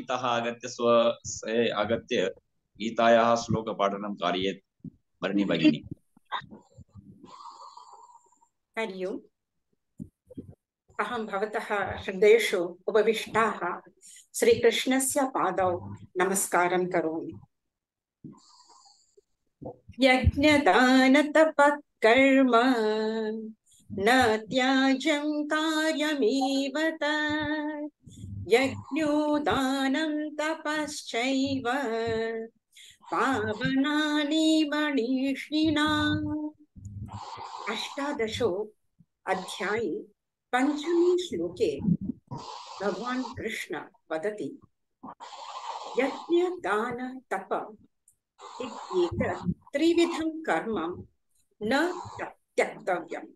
इतः आगत्य स्वस्य आगत्य गीतायाः श्लोकपाठनं कारयेत् भरणी भगिनी। हरि ओम्। अहं भवतः हृदयेषु उपविष्टाः श्रीकृष्णस्य पादौ नमस्कारं करोमि। यज्ञदानतपः कर्म न त्याज्यं कार्यमेव तत् यज्ञो दानं तपश्चैव पावनानि मनीषिणाम्। अष्टादशो अध्याये पंचमे श्लोके भगवान कृष्ण वदति यज्ञ दान तप इत्येतत् त्रिविधं कर्म न त्यक्तव्यम्।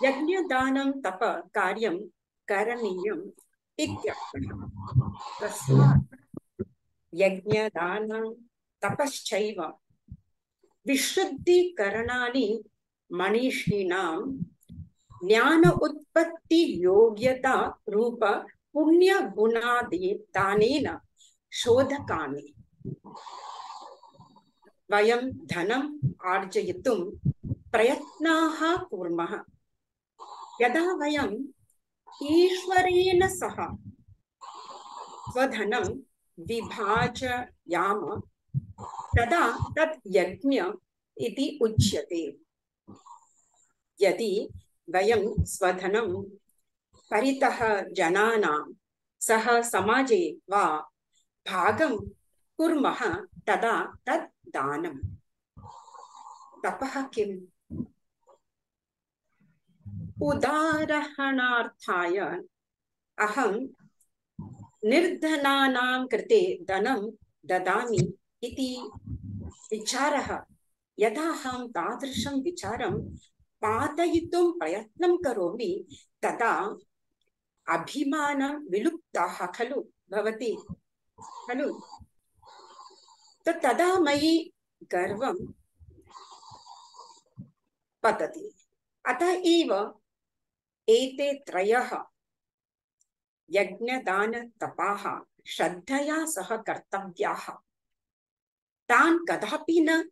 यज्ञ दानं तप कार्यं करणीयम् इत्यर्थः। तस्मात् यज्ञ दानं तपश्चैव विशुद्धीकरणानि मनीषिणां ज्ञान उत्पत्ति योग्यता रूप पुण्य गुणादि दानेन शोधकानि। वयं धनम् आर्जयितुं प्रयत्नाः कुर्मः। यदा वयं ईश्वरेण सह स्वधनं विभाजयाम तदा तत् यज्ञ इति उच्यते। यदि वयं स्वधनं परितः जनानां सह समाजे वा भागं कुर्मः तदा तत् दानम्। तपः किम्? उदाहरणार्थाय अहं निर्धनानां कृते धनं ददामि इति विचारः। यदा अहं तादृशं विचारं पातयितुं प्रयत्नं करोमि तदा अभिमान विलुप्तः खलु भवति खलु। तदा मयि गर्वं पतति। अतः एव एते त्रयः यज्ञदान तपाः श्रद्धया सह कर्तव्याः। तान् कदापि न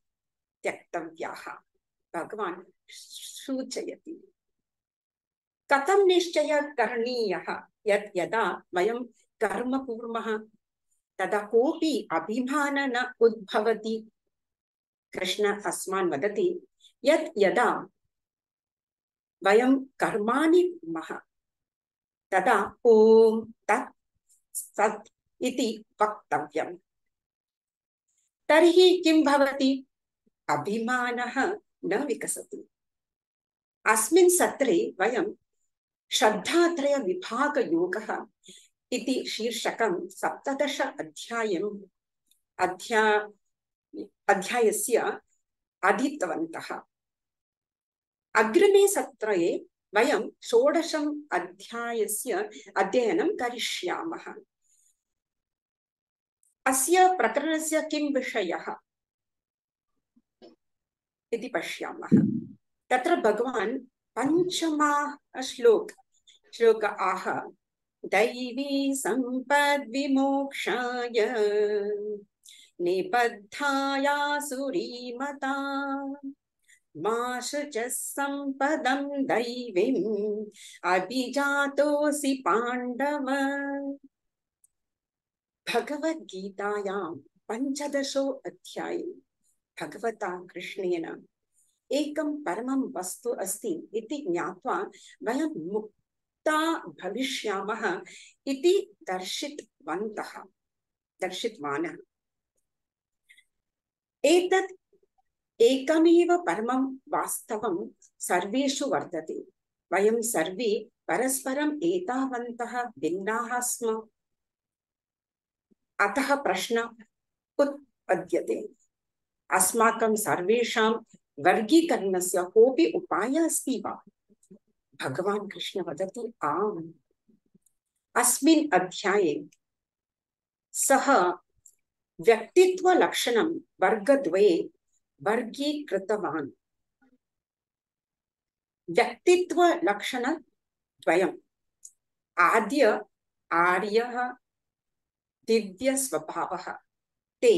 त्यक्तव्याः। भगवान् सूचयति। कथं निश्चयः करणीयः? यत् यदा वयं कर्म कुर्मः तदा कोऽपि अभिमान न उद्भवति। कृष्ण अस्मान् वदति यत् यदा वयं कर्माणि कुर्मः तदा ओम तत् सत् इति वक्तव्यम्। तर्हि किं भवति? अभिमानः न विकसति। अस्मिन् सत्रे वयं श्रद्धात्रय विभाग योगः इति शीर्षकं 17 अध्यायस्य अधीतवन्तः। अग्रिमे सत्रे वयं 16 अध्यायस्य अध्ययनं करिष्यामः। अस्य प्रकरणस्य किं विषयः इति पश्यामः। तत्र भगवान् पंचमः श्लोक आह दैवी संपद् विमोक्षाय निबद्धाया सुरीमता मा शुचः संपदं दैवीम् अभिजातोऽसि पाण्डव। भगवद्गीतायां 15 अध्याये भगवता कृष्णेन एकं परमं वस्तु अस्ति इति ज्ञात्वा वयं मुक्ता भविष्यामः इति दर्शितवान्। एतत् एकमेव परमं वास्तवं सर्वेषु वर्तते। वयं सर्वे परस्परम् एतावन्तः भिन्नाः स्म। अतः प्रश्नः उत्पद्यते, अस्माकं सर्वेषां वर्गीकरणस्य कोऽपि उपायः अस्ति वा? भगवान् कृष्ण वदति आम्। अस्मिन् अध्याये सः व्यक्तित्वलक्षणं वर्गद्वये वर्गीकृतवान्। व्यक्तित्वलक्षणद्वयम्। आर्यः दिव्यस्वभावः ते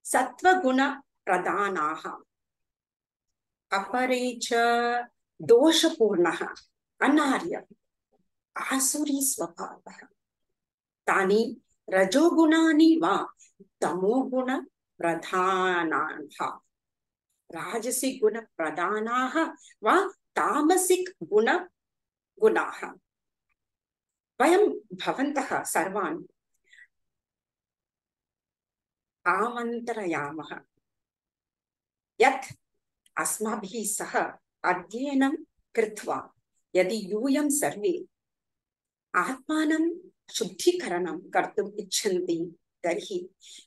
सत्त्वगुणप्रधानाः अपरे च दोषपूर्णः अनार्य आसुरी स्वभावः तानि रजोगुणानि वा तमोगुणप्रधानाः राजसिक गुणप्रधानाः वा तामसिक गुणाः वयं भवन्तः सर्वान् आमन्त्रयामः यत् अस्माभिः सह अध्ययनं कृत्वा यदि यूयं सर्वे आत्मानं शुद्धीकरणं कर्तुम् इच्छन्ति तर्हि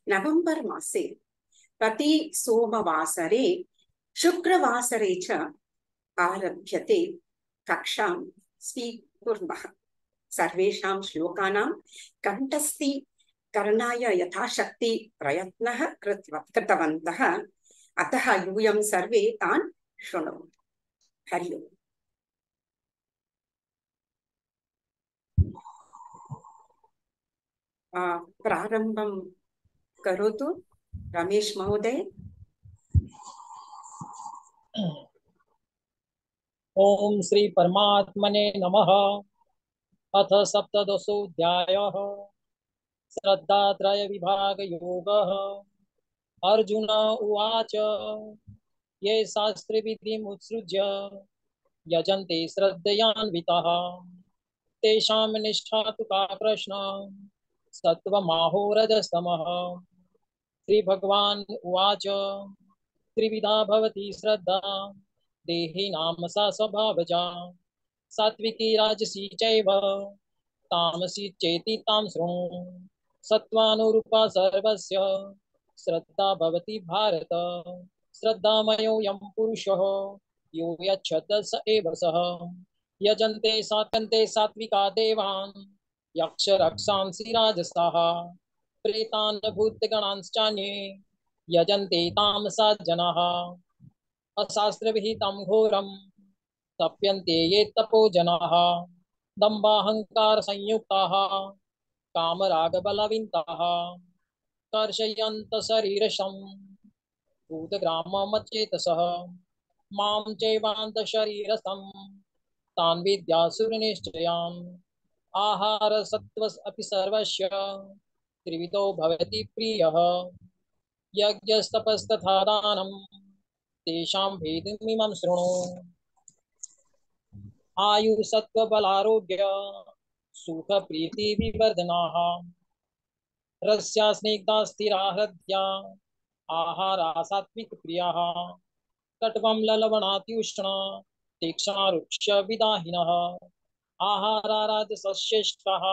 नवेम्बर् मासे प्रति सोमवासरे शुक्रवासरे च आरभ्यते कक्षां स्वीकुर्मः सर्वेषां श्लोकानां कण्ठस्थीकरणाय यथाशक्ति प्रयत्नः कृतवन्तः अतः यूयं सर्वे तान् शृणुमः हरि ओम् प्रारम्भं करोतु रमेश महोदय ओम श्री परमात्मने नमः। अथ सप्तदशोऽध्यायः श्रद्धात्रय विभाग योगः। अर्जुन उवाच ये शास्त्रे विधिमुत्सृज्य यजन्ते श्रद्धयान्विताः तेषां निष्ठा तु का कृष्ण सत्त्वमाहो रजस्तमः। श्री भगवान् उवाच त्रिविधा भवति श्रद्धा देहि नाम सा स्वभावजा सात्विकी राजसी चैव तामसी चेति तां शृणु सत्त्वानुरूपा सर्वस्य श्रद्धा भवति भारत। श्रद्धामयोऽयं पुरुषः यो यच्छ्रद्धः स एव सः यजन्ते सात्यन्ते सात्विका देवान् यक्ष रक्षांसि राजसाः प्रेतान् भूतगणांश्चान्ये यजन्ते तामसा जनाः अशास्त्रविहितं घोरं तप्यन्ते ये तपो जनाः दम्भाहंकार संयुक्ताः कामरागबलविन्ताः कर्षयन्तः शरीरशं भूतग्राममचेतसः मां चैवान्तः शरीरस्थं तान् विद्यासुरनिश्चयान् आहार सत्त्व अपि सर्वस्य त्रिविधो भवति प्रियः यज्ञस्तपस्तथा दानं तेषां भेदमिमं शृणु आयु सत्व बलारोग्य सुख प्रीति विवर्धनाः रस्या स्निग्धा स्थिरा हृद्या आहारा सात्विक प्रियाः कट्वं ललवणात्युष्ण तीक्ष्णा रुक्ष विदाहिनः आहारा राजसस्येष्टाः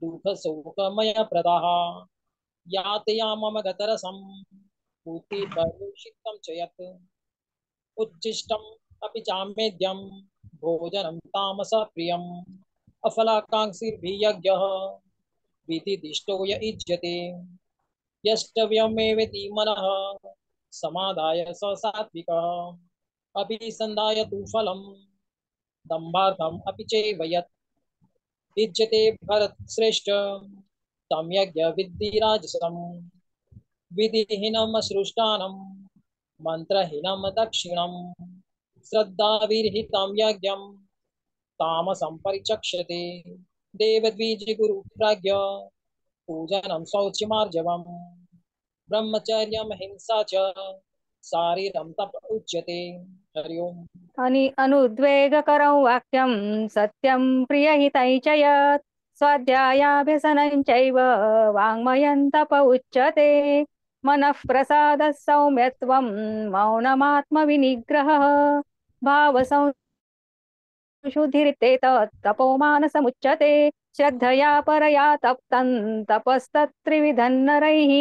दुःख शोकमय प्रदाः याते मम गतरसं बुद्धिपर्युषितं च यत् उच्छिष्टम् अपि चामेद्यं भोजनं तामस प्रियम् अफलाकाङ्क्षिर्भियज्ञः विधिदिष्टो य युज्यते यष्टव्यमेवेति मनः समादाय स सात्विकः अभिसन्धाय तु फलं दम्भार्थम् अपि चैव यत् युज्यते भरतश्रेष्ठ तं यज्ञ विद्धि राजसम् विधिहीनमसृष्टानं मन्त्रहीनं दक्षिणं श्रद्धाविरहितं यज्ञं तामसं परिचक्षते देवद्विजगुरुप्राज्ञ पूजनं शौचमार्जवम् ब्रह्मचर्यं हिंसा च शारीरं तप उच्यते। हरि ओम्। अनुद्वेगकरं वाक्यं सत्यं प्रियहितं च यत् स्वाध्यायाभ्यसनं चैव वाङ्मयं तप उच्यते मनः प्रसादः सौम्यत्वं मौनमात्मविनिग्रहः भावसंशुद्धिरित्येतत् तपोमानसमुच्यते श्रद्धया परया तप्तं तपस्तत्त्रिविधं नरैः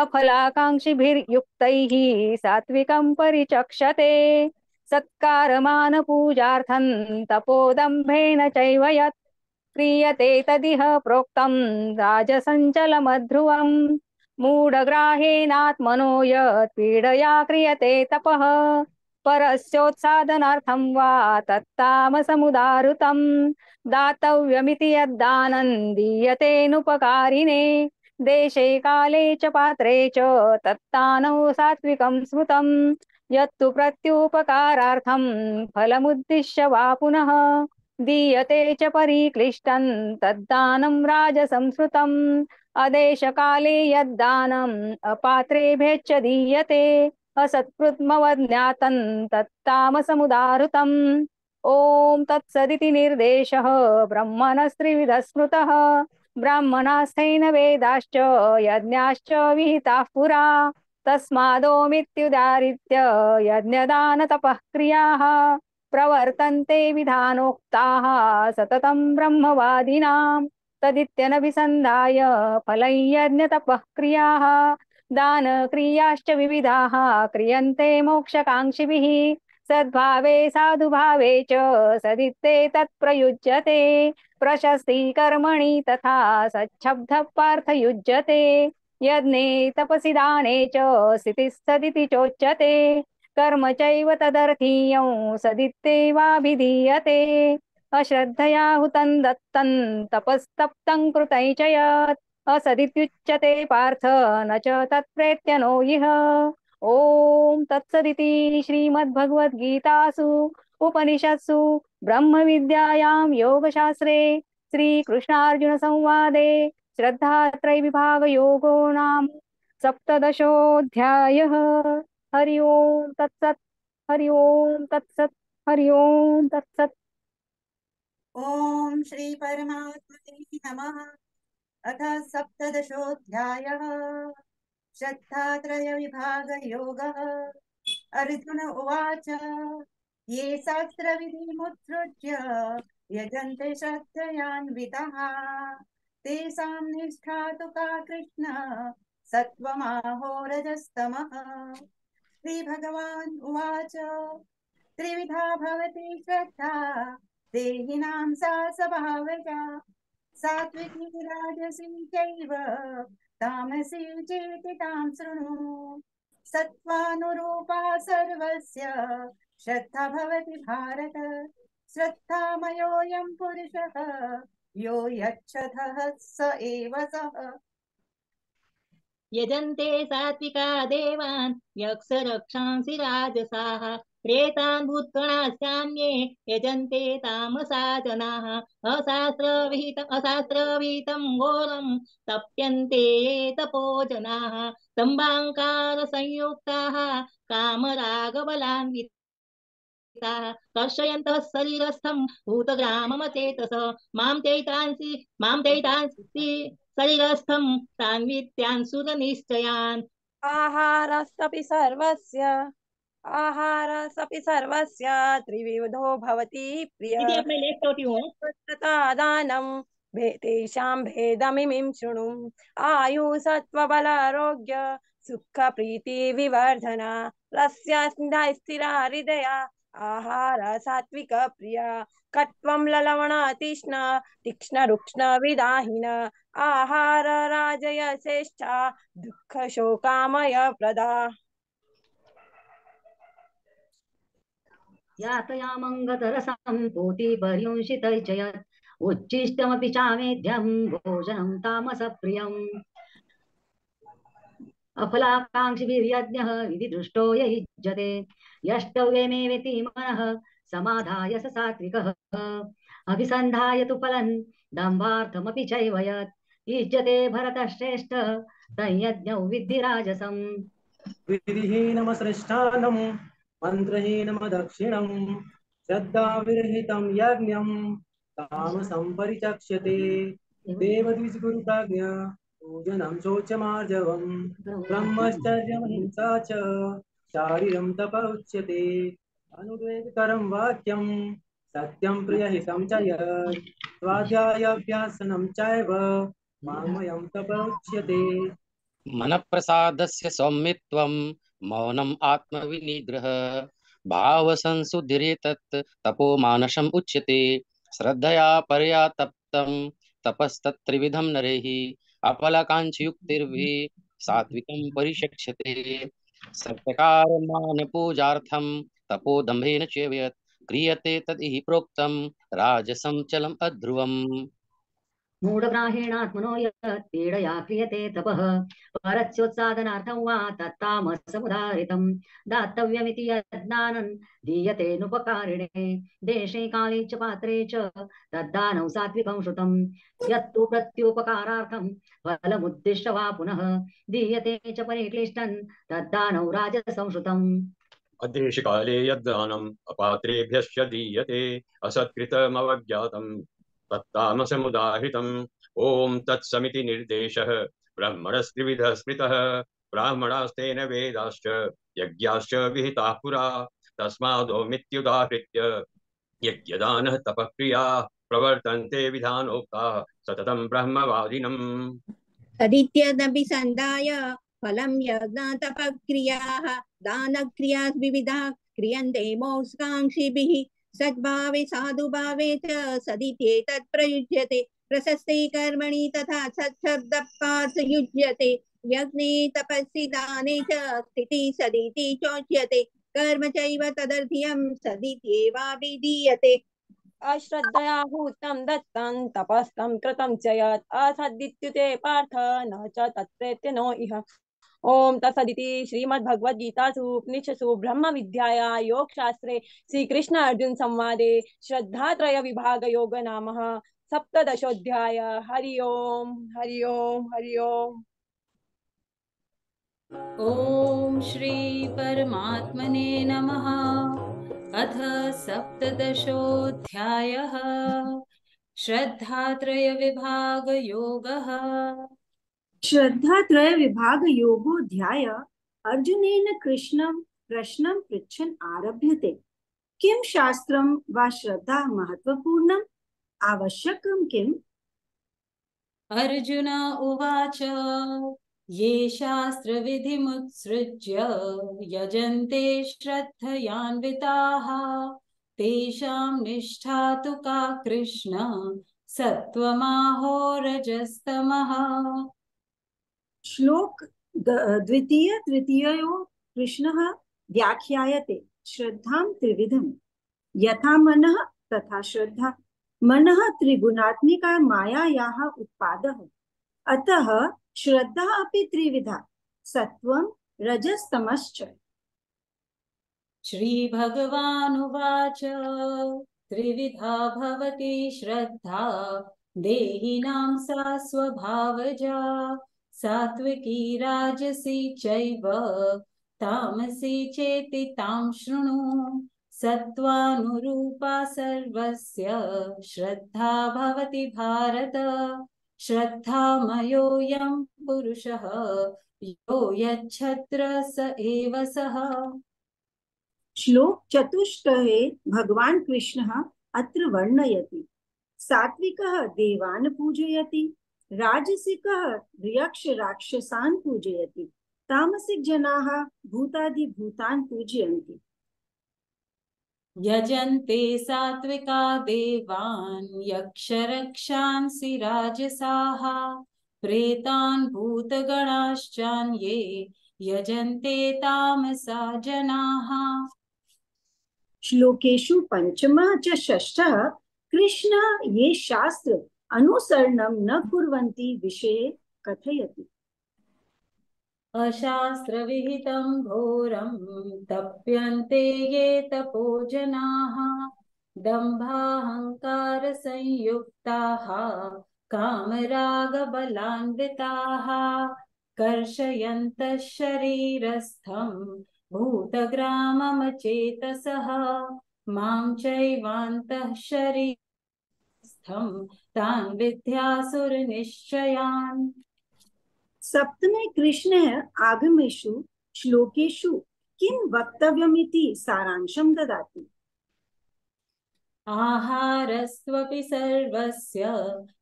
अफलाकाङ्क्षिभिर्युक्तैः सात्विकं परिचक्षते सत्कारमानपूजार्थं तपोदम्भेन चैव यत् क्रियते तदिह प्रोक्तं राजसञ्चलमध्रुवम् मूढग्राहेणात्मनो यत् पीडया क्रियते तपः परस्योत्सादनार्थं वा तत्तामसमुदाहृतं दातव्यमिति यद्दानं दीयतेनुपकारिणे देशे काले च पात्रे च तत्तानौ सात्विकं स्मृतं यत्तु प्रत्युपकारार्थं फलमुद्दिश्य वा पुनः दीयते च परिक्लिष्टं तद्दानं राजसंस्कृतम् अदेशकाले यद्दानम् अपात्रेभ्यश्च दीयते असत्कृत्मवज्ञातं तत्तामसमुदाहृतम् ॐ तत्सदिति निर्देशः ब्रह्मणस्त्रिविधः स्मृतः ब्राह्मणास्थेन वेदाश्च यज्ञाश्च विहिताः पुरा तस्मादोमित्युदाहृत्य यज्ञदानतपः क्रियाः प्रवर्तन्ते विधानोक्ताः सततं ब्रह्मवादिनां तदित्यनभिसन्धाय फलं यज्ञतपः क्रियाः दानक्रियाश्च विविधाः क्रियन्ते मोक्षकाङ्क्षिभिः सद्भावे साधुभावे च सदित्ते तत्प्रयुज्यते प्रशस्ति कर्मणि तथा सच्छब्दः पार्थयुज्यते यज्ञे तपसि दाने च स्थितिः सदिति चोच्यते कर्म चैव तदर्थीयं सदित्येवाभिधीयते अश्रद्धया हुतं दत्तं तपस्तप्तं कृतं च यत् असदित्युच्यते पार्थ न च तत्प्रेत्य नो इह ॐ तत्सदिति श्रीमद्भगवद्गीतासु उपनिषत्सु ब्रह्मविद्यायां योगशास्त्रे श्रीकृष्णार्जुनसंवादे श्रद्धात्रयविभागयोगो नाम सप्तदशोऽध्यायः हरि ओम तत्सत् हरि ओम तत्सत् हरि ओम तत्सत् ॐ श्री परमात्मने नमः। अथ सप्तदशोऽध्यायः श्रद्धात्रयविभागयोगः। अर्जुन उवाच ये शास्त्रविधिमुत्सृज्य यजन्ते श्रद्धयान्विताः तेषां निष्ठा तु का कृष्ण सत्त्वमाहो रजस्तमः। श्रीभगवान् उवाच त्रिविधा भवति श्रद्धा देहिनां सा स्वभावजा सात्विकी राजसी चैव तामसी चेति तां शृणु। सत्त्वानुरूपा सर्वस्य श्रद्धा भवति भारत श्रद्धामयोऽयं पुरुषः यो यच्छतः स एव सः। यजन्ते सात्विका देवान् यक्षरक्षांसि राजसाः प्रेतान् भूतगणास्यान्ये यजन्ते तामसा जनाः अशास्त्रविहितं घोरं तप्यन्ते ये तपो जनाः स्तम्भाङ्कारसंयुक्ताः कामरागबलान्विताः कर्षयन्तः शरीरस्थं भूतग्राममचेतस मां चैतांसि शरीरस्थं तान् सुरनिश्चयान्। आहारसपि सर्वस्य त्रिविधो भवति प्रिय दीदी अब मैं लेफ्ट होती हूँ। दानं तेषां भेदमिमिं शृणु। आयु सत्त्वबलारोग्य सुख प्रीति विवर्धना रस्य स्थिरा हृदया आहार सात्विक प्रिया कट्वं ललवण तीक्ष्ण तीक्ष्ण रुक्ष्ण विदाहिन आहार राजय श्रेष्ठा दुःख शोकामय प्रदा। यातयामङ्गतरसं पूतिपर्युंशितैर्जयत् उच्छिष्टमपि चामेध्यं भोजनं तामसप्रियम् अफलाकाङ्क्षिभिर्यज्ञः विधिदृष्टो य युज्यते यष्टव्ये मे वेति मनः समाधाय स सात्विकः अभिसन्धाय तु फलं दम्भार्थमपि चैव यत् युज्यते भरतश्रेष्ठ तञ्यज्ञौ विद्धि राजसम्। विधिहीनमसृष्टानं मन्त्रहीनमदक्षिणं श्रद्धाविरहितं यज्ञं तामसं परिचक्ष्यते देवद्विजगुरुप्राज्ञा पूजनं शौचमार्जवं ब्रह्मचर्यमहिंसा च शारीरं तप उच्यते अनुद्वेगकरं वाक्यं सत्यं प्रियहितं च यत् स्वाध्यायाभ्यासनं चैव वाङ्मयं तप उच्यते। मनप्रसादस्य सौम्यत्वं मौनम् आत्मविनिग्रह भावसंशुद्धिरेतत् तपो मानसम् उच्यते श्रद्धया परया तप्तं तपस्तत्त्रिविधं नरैः अपलकाञ्क्षयुक्तिर्भिः सात्विकं परिचक्ष्यते सत्कारमानपूजार्थं तपोदम्भेन चैव यत् क्रियते तद् हि प्रोक्तं राजसं चलम् अध्रुवम्। मूढग्राहेणात्मनो यत् पीडया क्रियते तपः परस्योत्सादनार्थं वा तत्तामसमुदाहृतं दातव्यमिति यद्दानं दीयतेऽनुपकारिणे देशे काले च पात्रे च तद्दानं सात्विकं श्रुतं यत्तु प्रत्युपकारार्थं फलमुद्दिश्य वा पुनः दीयते च परिक्लिष्टं तद्दानं राजसं श्रुतम्। अदेशकाले यद्दानम् अपात्रेभ्यश्च दीयते असत्कृतमवज्ञातं तत्तामसमुदाहृतम्। ॐ तत्समिति निर्देशः ब्रह्मणस्त्रिविधः स्मृतः ब्राह्मणास्तेन वेदाश्च यज्ञाश्च विहिताः पुरा तस्मादोमित्युदाहृत्य यज्ञदानः तपःक्रिया प्रवर्तन्ते विधानोक्ताः सततं ब्रह्मवादिनम्। तदित्यदभिसन्धाय फलं यज्ञतपक्रियाः दानक्रिया विविधाः क्रियन्ते मोक्षकाङ्क्षिभिः सद्भावे साधुभावे च सदित्येतत् प्रयुज्यते प्रशस्ते कर्मणि तथा सत्शब्दपार्थ युज्यते यज्ञे तपसि दाने च स्थितिः सदिति चोच्यते कर्म चैव तदर्थ्यं सदित्येवाभिधीयते। अश्रद्धया हूतं दत्तं तपस्तं कृतं च यत् असदित्युते पार्थ न च तत्प्रेत्य नो इह। ओम तत्सदिति श्रीमद्भगवद्गीतासु उपनिषत्सु ब्रह्म विद्यायां योगशास्त्रे श्री कृष्ण अर्जुन संवादे श्रद्धात्रय विभाग योग नामः सप्तदशोऽध्याय। हरि ओम हरि ओम हरि ओम। ओम श्री परमात्मने नमः। अथ सप्तदशोऽध्यायः श्रद्धात्रय विभाग योगः। श्रद्धात्रय विभाग योगोऽध्याय। अर्जुनेन कृष्णं प्रश्नं पृच्छन् आरभ्यते। किं शास्त्रं वा श्रद्धा महत्वपूर्णम् आवश्यकं किम्? अर्जुन उवाच ये शास्त्रविधिमुत्सृज्य यजन्ते श्रद्धयान्विताः तेषां निष्ठा तु का कृष्ण सत्त्वमाहो रजस्तमः। श्लोक द्वितीय तृतीयो कृष्णः व्याख्यायते श्रद्धां त्रिविधम् यथा मनः तथा श्रद्धा। मनः त्रिगुणात्मिका मायायाः उत्पादः, अतः श्रद्धा अपि त्रिविधा सत्वं रजस्तमश्च। श्री भगवानुवाच त्रिविधा भवति श्रद्धा देहिनां सा स्वभावजा सात्विकी राजसी चैव तामसी चेति तां शृणु। सत्त्वानुरूपा सर्वस्य श्रद्धा भवति भारत श्रद्धामयोऽयं पुरुषः यो यच्छत्र स एव सः। श्लोक चतुष्टये भगवान कृष्णः अत्र वर्णयति सात्विकः देवान् पूजयति, राजसिकः यक्ष राक्षसान् पूजयति, तामसिक जनाः भूतादिभूतान् पूजयन्ति। यजन्ते सात्विका देवान् यक्षरक्षांसि राजसाः प्रेतान् भूतगणाश्चान्ये यजन्ते तामसा जनाः। श्लोकेषु पंचमः च षष्ठः कृष्ण ये शास्त्र अनुसरणं न कुर्वन्ति विषये कथयति। अशास्त्रविहितं घोरं तप्यन्ते ये तपो जनाः दम्भाहंकार संयुक्ताः कामरागबलान्विताः कर्षयन्तः शरीरस्थं भूतग्राममचेतसः मां चैवान्तः शरीरस्थं तान् विद्यासुरनिश्चयान्। सप्तमे कृष्ण आगमेषु श्लोकेषु किं वक्तव्यमिति सारांशं ददाति। आहारस्त्वपि सर्वस्य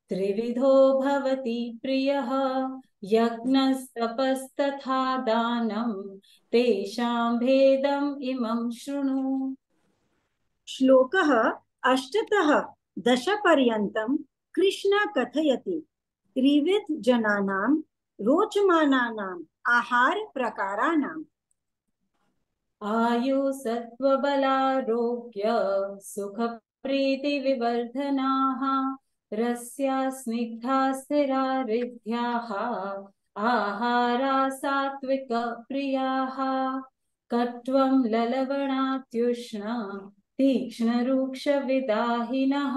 त्रिविधो भवति प्रियः यज्ञस्तपस्तथा दानं तेषां भेदम् इमं शृणु। श्लोकः 8तः 10 पर्यन्तं कृष्ण कथयति त्रिविध जनानां रोचमानानाम् आहार प्रकाराणाम्। आयु सत्त्वबलारोग्य सुखप्रीतिविवर्धनाः रस्या स्निग्धा स्थिरा रिद्ध्याः आहारा सात्विकप्रियाः कट्वं ललवणात्युष्ण तीक्ष्णरूक्षविदाहिनः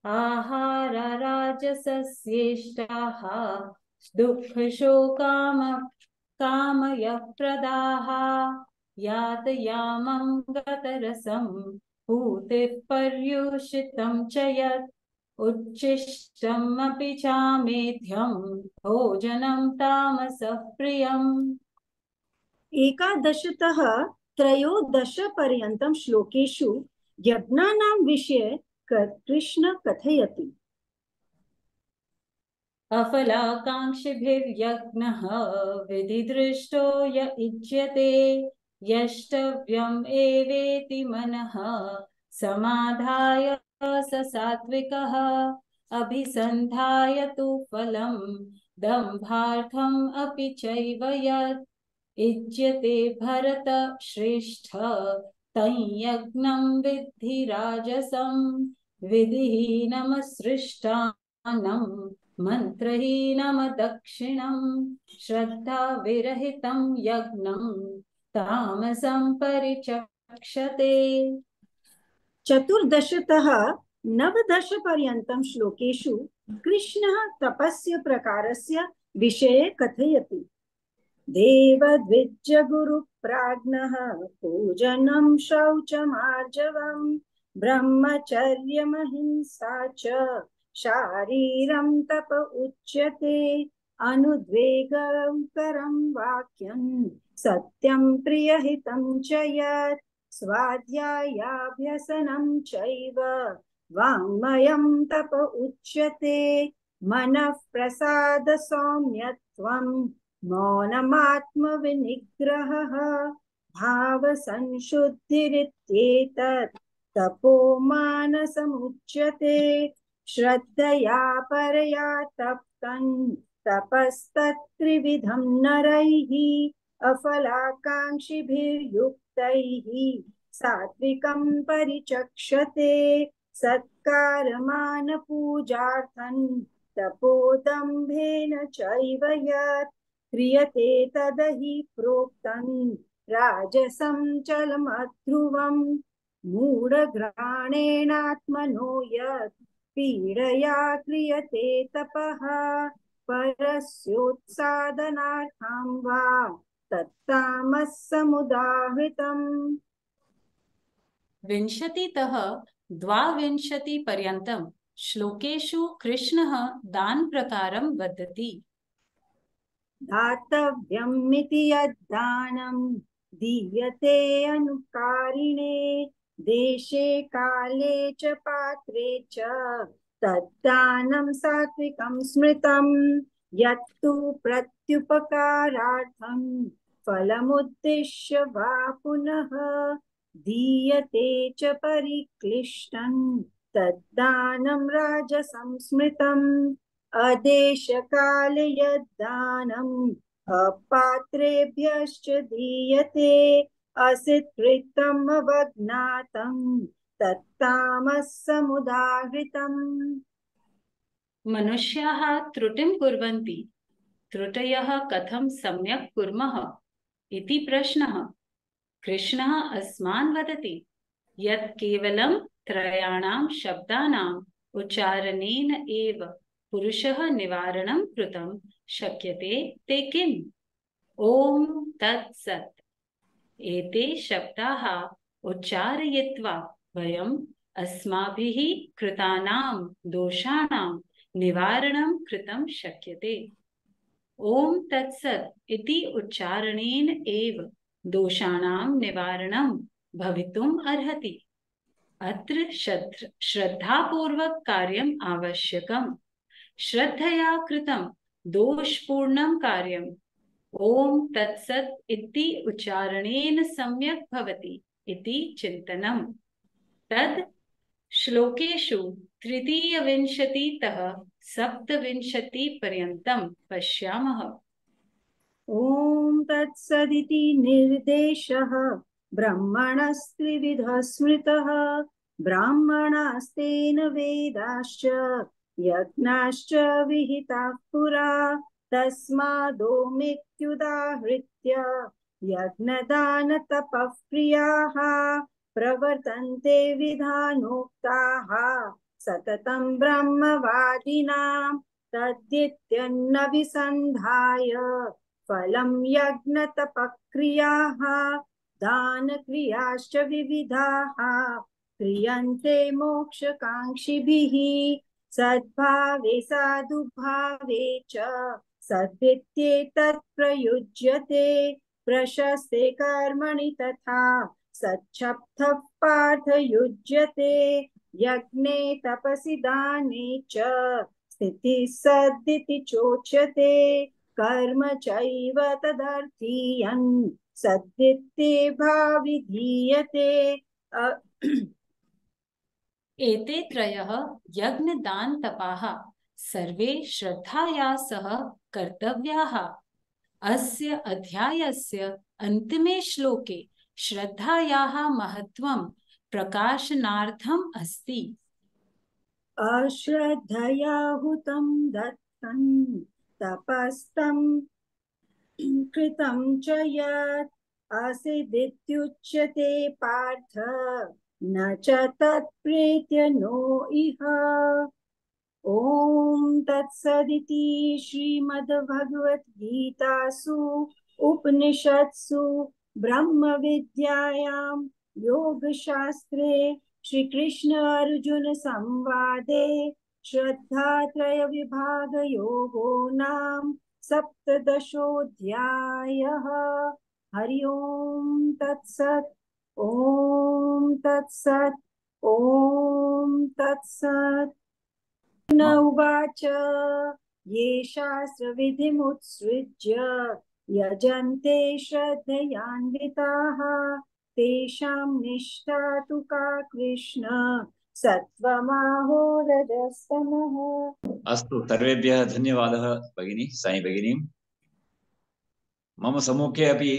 आहारा राजसस्येष्टाः कामयप्रदाः यातयामं गतरसं पूतिः पर्युषितं च यत् उच्छिष्टमपि चामेध्यं भोजनं तामसः प्रियम्। एकादशतः त्रयोदशपर्यन्तं श्लोकेषु यज्ञानां विषये कृष्ण कथयति। अफलाकाङ्क्षिभिर्यज्ञः विधिदृष्टो य इज्यते यष्टव्यम् एवेति मनः समाधाय स सात्विकः अभिसन्धाय तु फलं दम्भार्थम् अपि चैव यत् इज्यते भरत श्रेष्ठ तञ्यज्ञं विद्धि राजसं विधिहीनमसृष्टान्नं मन्त्रहीनमदक्षिणं श्रद्धाविरहितं यज्ञं तामसं परिचक्षते। चतुर्दशतः नवदशपर्यन्तं श्लोकेषु कृष्णः तपस्य प्रकारस्य विषये कथयति। देवद्विजगुरुप्राज्ञः पूजनं शौचमार्जवं ब्रह्मचर्यमहिंसा च शारीरं तप उच्यते अनुद्वेगकरं वाक्यं सत्यं प्रियहितं च यत् स्वाध्यायाभ्यसनं चैव वाङ्मयं तप उच्यते मनः प्रसाद सौम्यत्वं मौनमात्मविनिग्रहः भावसंशुद्धिरित्येतत् तपो मानसमुच्यते श्रद्धया परया तप्तं तपस्तत्त्रिविधं नरैः अफलाकाङ्क्षिभिर्युक्तैः सात्विकं परिचक्षते सत्कारमानपूजार्थं तपोदम्भेन चैव यत् क्रियते तदहि प्रोक्तं राजसं चलमध्रुवं मूढघ्राणेनात्मनो यत् पीडया क्रियते तपः परस्योत्सादनार्थं वा तत्तामसमुदाहृतम्। विंशतितः द्वाविंशतिपर्यन्तं श्लोकेषु कृष्णः दानप्रकारं वदति। दातव्यमिति यद्दानं दीयते अनुकारिणे देशे काले च पात्रे च तद्दानं सात्विकं स्मृतं यत्तु प्रत्युपकारार्थं फलमुद्दिश्य वा पुनः दीयते च परिक्लिष्टं तद्दानं राजसं स्मृतम् अदेशकाले यद्दानम् अपात्रेभ्यश्च दीयते असित्कृतम् अवज्ञातं तत्तामसमुदाहृतम्। मनुष्याः त्रुटिं कुर्वन्ति। त्रुटयः कथं सम्यक् कुर्मः इति प्रश्नः। कृष्णः अस्मान् वदति यत् केवलं त्रयाणां शब्दानाम् उच्चारणेन एव पुरुषः निवारणं कृतं शक्यते ते किम्? ॐ तत्सत्। एते शब्दाः उच्चारयित्वा वयम् अस्माभिः कृतानां दोषाणां निवारणं कृतं शक्यते। ॐ तत्सत् इति उच्चारणेन एव दोषाणां निवारणं भवितुम् अर्हति। अत्र श्रद्धापूर्वक कार्यम् आवश्यकम्। श्रद्धया कृतं दोषपूर्णं कार्यम् ॐ तत्सत् इति उच्चारणेन सम्यक् भवति इति चिन्तनम्। तद् श्लोकेषु तृतीयविंशतितः सप्तविंशतिपर्यन्तं पश्यामः। ॐ तत्सदिति निर्देशः ब्रह्मणस्त्रिविधः स्मृतः ब्राह्मणास्तेन वेदाश्च यज्ञाश्च विहिताः पुरा तस्मादोमित्युदाहृत्य यज्ञदानतपः क्रियाः प्रवर्तन्ते विधानोक्ताः सततं ब्रह्मवादिनां तद्दित्यन्नभिसन्धाय फलं यज्ञतपक्रियाः दानक्रियाश्च विविधाः क्रियन्ते मोक्षकाङ्क्षिभिः सद्भावे साधुभावे च सद्वित्येतत् प्रयुज्यते प्रशस्ते कर्मणि तथा सच्छब्दः पार्थ युज्यते यज्ञे तपसि दाने च स्थितिः सद्दिति चोच्यते कर्म चैव तदर्थीयं सद्दित्येभाविधीयते। एते त्रयः यज्ञदान तपाः सर्वे श्रद्धया सह कर्तव्याः। अस्य अध्यायस्य अन्तिमे श्लोके श्रद्धायाः महत्त्वं प्रकाशनार्थम् अस्ति। अश्रद्धया हुतं दत्तं तपस्तं कृतं च यत् असिद्धित्युच्यते पार्थ न च तत्प्रेत्य नो इह। ॐ तत्सदिति श्रीमद्भगवद्गीतासु उपनिषत्सु ब्रह्मविद्यायां योगशास्त्रे श्रीकृष्ण अर्जुन संवादे श्रद्धात्रयविभागयोगो नाम सप्तदशोऽध्यायः। हरि ओम तत्सत्। ओम तत्सत्। ओम तत्सत्। न उवाच ये शास्त्रविधिमुत्सृज्य यजन्ते श्रद्धयान्विताः तेषां निष्ठा तु का कृष्ण सत्त्वमाहो रजस्तमः। अस्तु, सर्वेभ्यः धन्यवादः भगिनी, साई भगिनी। मम सम्मुखे अपि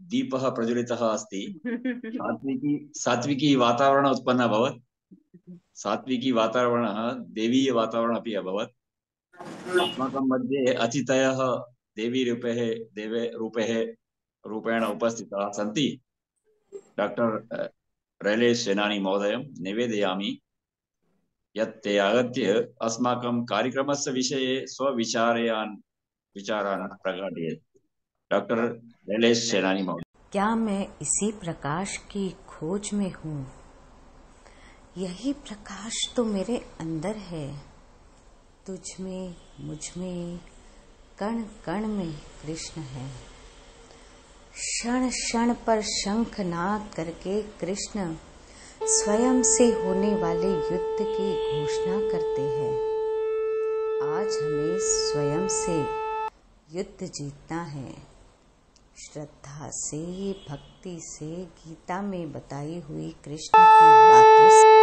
दीपः प्रज्वलितः अस्ति। सात्विकी वातावरण उत्पन्न अभवत्। सात्विकी वातावरणः देवीय वातावरण अपि अभवत्। अस्माकं मध्ये अतिथयः देवी रूपेण उपस्थिताः सन्ति। डॉक्टर रैलेश सेनानी महोदयं निवेदयामि यत् ते आगत्य अस्माकं कार्यक्रमस्य विषये विचारान् प्रकटयेत्। डॉक्टर रैलेश सेनानी महोदय। क्या मैं इसी प्रकाश की खोज में हूँ? यही प्रकाश तो मेरे अंदर है। तुझ में, मुझ में, कण कण में कृष्ण है। क्षण क्षण पर शंखनाद करके कृष्ण स्वयं से होने वाले युद्ध की घोषणा करते हैं। आज हमें स्वयं से युद्ध जीतना है। श्रद्धा से, भक्ति से, गीता में बताई हुई कृष्ण की बातों से